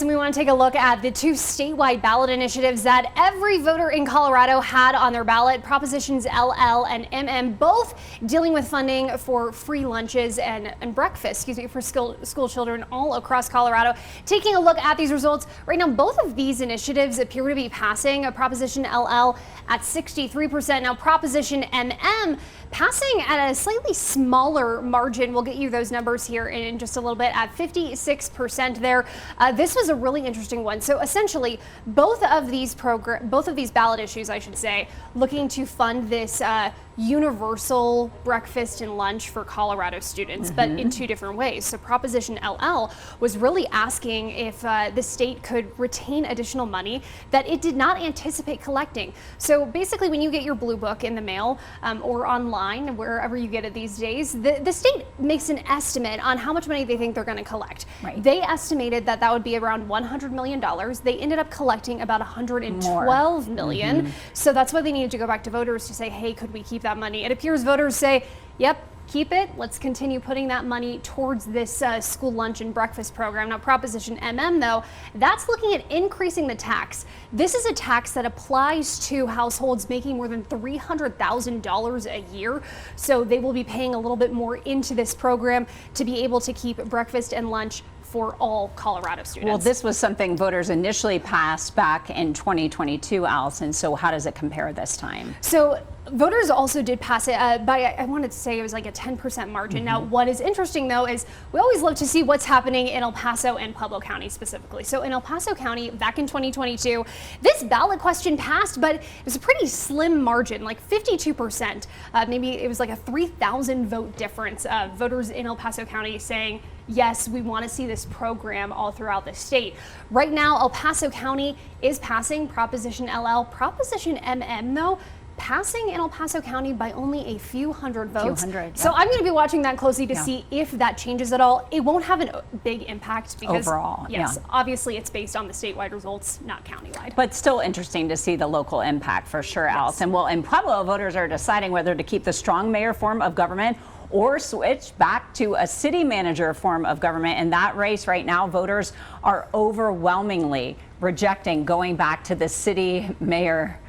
We want to take a look at the two statewide ballot initiatives that every voter in Colorado had on their ballot. Propositions LL and MM, both dealing with funding for free lunches and breakfast, for school children all across Colorado. Taking a look at these results, right now both of these initiatives appear to be passing. Proposition LL at 63%. Now Proposition MM passing at a slightly smaller margin. We'll get you those numbers here in just a little bit at 56% there. This was a really interesting one. So essentially, both of these ballot issues, I should say, looking to fund this universal breakfast and lunch for Colorado students, but in two different ways. So Proposition LL was really asking if the state could retain additional money that it did not anticipate collecting. So basically, when you get your blue book in the mail or online, wherever you get it these days, the state makes an estimate on how much money they think they're going to collect. Right. They estimated that would be around $100 million. They ended up collecting about $112 million. So that's why they needed to go back to voters to say, hey, could we keep that money? It appears voters say, yep, keep it. Let's continue putting that money towards this school lunch and breakfast program. Now, Proposition MM, though, that's looking at increasing the tax. This is a tax that applies to households making more than $300,000 a year. So they will be paying a little bit more into this program to be able to keep breakfast and lunch for all Colorado students. Well, this was something voters initially passed back in 2022, Allison. So how does it compare this time? So voters also did pass it by, I wanted to say it was like a 10% margin. Now, what is interesting, though, is we always love to see what's happening in El Paso and Pueblo County specifically. So in El Paso County, back in 2022, this ballot question passed, but it was a pretty slim margin, like 52%. Maybe it was like a 3,000 vote difference of voters in El Paso County saying, yes, we want to see this program all throughout the state. Right now, El Paso County is passing Proposition LL. Proposition MM, though, passing in El Paso County by only a few hundred votes. So I'm going to be watching that closely to see if that changes at all. It won't have a big impact because overall, obviously it's based on the statewide results, not countywide. But still interesting to see the local impact for sure, Allison. Well, in Pueblo, voters are deciding whether to keep the strong mayor form of government or switch back to a city manager form of government. In that race right now, voters are overwhelmingly rejecting going back to the city manager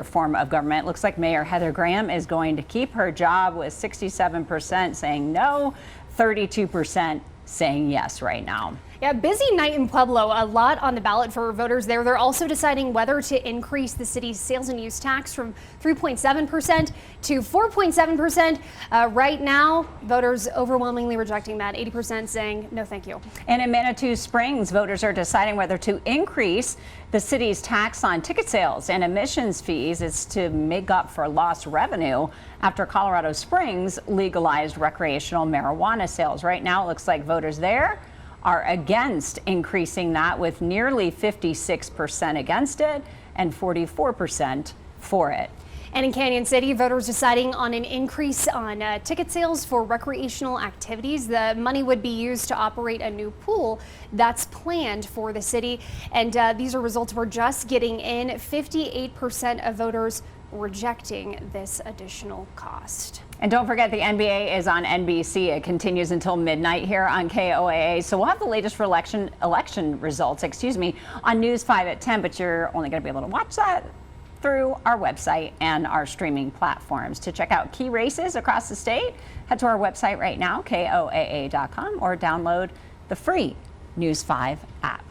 form of government. Looks like Mayor Heather Graham is going to keep her job, with 67% saying no, 32% saying yes right now. Yeah, busy night in Pueblo. A lot on the ballot for voters there. They're also deciding whether to increase the city's sales and use tax from 3.7% to 4.7%. Right now, voters overwhelmingly rejecting that, 80% saying no thank you. And in Manitou Springs, voters are deciding whether to increase the city's tax on ticket sales and admissions fees. It's to make up for lost revenue after Colorado Springs legalized recreational marijuana sales. Right now, it looks like voters there are against increasing that, with nearly 56% against it and 44% for it. And in Canyon City, voters deciding on an increase on ticket sales for recreational activities. The money would be used to operate a new pool that's planned for the city. And these are results we're just getting in. 58% of voters rejecting this additional cost. And don't forget, the NBA is on NBC. It continues until midnight here on KOAA. So we'll have the latest for election results, on News 5 at 10. But you're only going to be able to watch that through our website and our streaming platforms. To check out key races across the state, head to our website right now, KOAA.com, or download the free News 5 app.